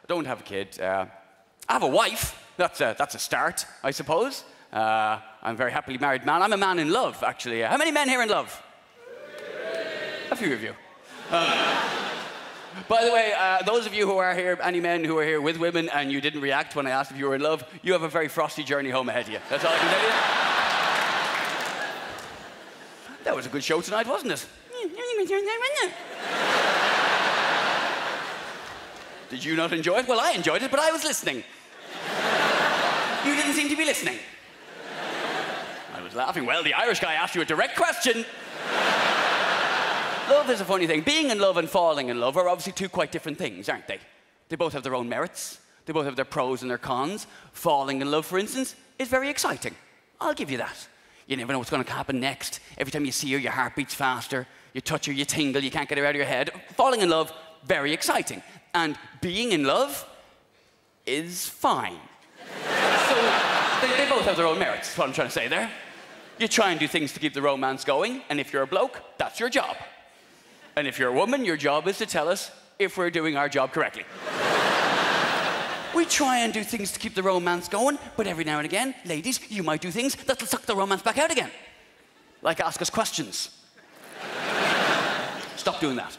don't have a kid. I have a wife. That's a start, I suppose. I'm a very happily married man. I'm a man in love, actually. How many men here in love? A few of you. By the way, those of you who are here, any men who are here with women and you didn't react when I asked if you were in love, you have a very frosty journey home ahead of you. That's all I can tell you. That was a good show tonight, wasn't it? Did you not enjoy it? Well, I enjoyed it, but I was listening. You didn't seem to be listening. I was laughing. Well, the Irish guy asked you a direct question. Love is a funny thing. Being in love and falling in love are obviously two quite different things, aren't they? They both have their own merits. They both have their pros and their cons. Falling in love, for instance, is very exciting. I'll give you that. You never know what's going to happen next. Every time you see her, your heart beats faster. You touch her, you tingle, you can't get her out of your head. Falling in love, very exciting. And being in love is fine. So they both have their own merits, is what I'm trying to say there. You try and do things to keep the romance going, and if you're a bloke, that's your job. And if you're a woman, your job is to tell us if we're doing our job correctly. We try and do things to keep the romance going, but every now and again, ladies, you might do things that'll suck the romance back out again. Like ask us questions. Stop doing that.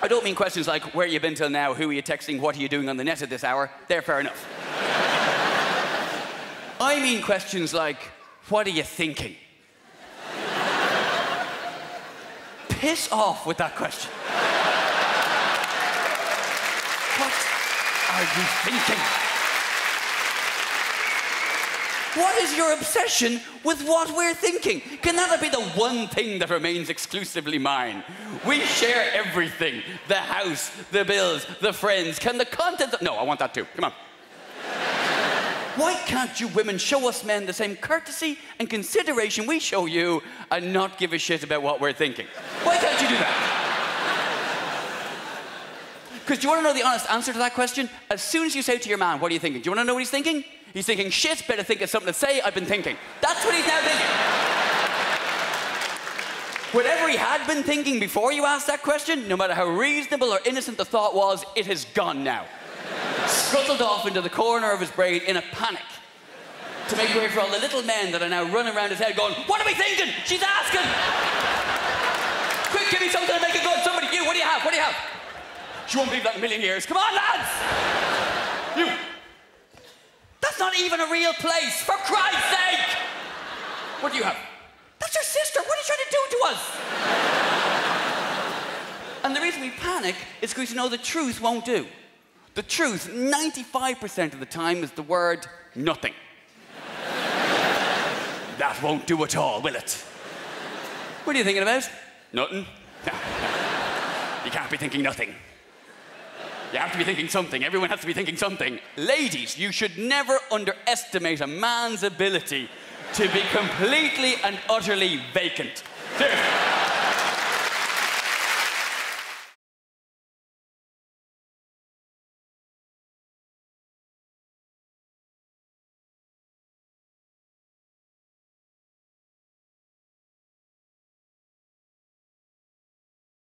I don't mean questions like, where you been till now, who are you texting, what are you doing on the net at this hour? They're fair enough. I mean questions like, what are you thinking? Piss off with that question. What are you thinking? What is your obsession with what we're thinking? Can that be the one thing that remains exclusively mine? We share everything. The house, the bills, the friends. Can the content... No, I want that too. Come on. Why can't you women show us men the same courtesy and consideration we show you and not give a shit about what we're thinking? Why can't you do that? Because do you want to know the honest answer to that question? As soon as you say to your man, what are you thinking? Do you want to know what he's thinking? He's thinking, shit, better think of something to say, I've been thinking. That's what he's now thinking. Whatever he had been thinking before you asked that question, no matter how reasonable or innocent the thought was, it has gone now. Scuttled off into the corner of his brain in a panic to make way for all the little men that are now running around his head going, what are we thinking? She's asking! Quick, give me something to make it good. Somebody, you, what do you have? What do you have? She won't believe that in a million years. Come on, lads! You. That's not even a real place, for Christ's sake! What do you have? That's your sister. What are you trying to do to us? And the reason we panic is because we know the truth won't do. The truth, 95% of the time, is the word nothing. That won't do at all, will it? What are you thinking about? Nothing. You can't be thinking nothing. You have to be thinking something. Everyone has to be thinking something. Ladies, you should never underestimate a man's ability to be completely and utterly vacant. Seriously.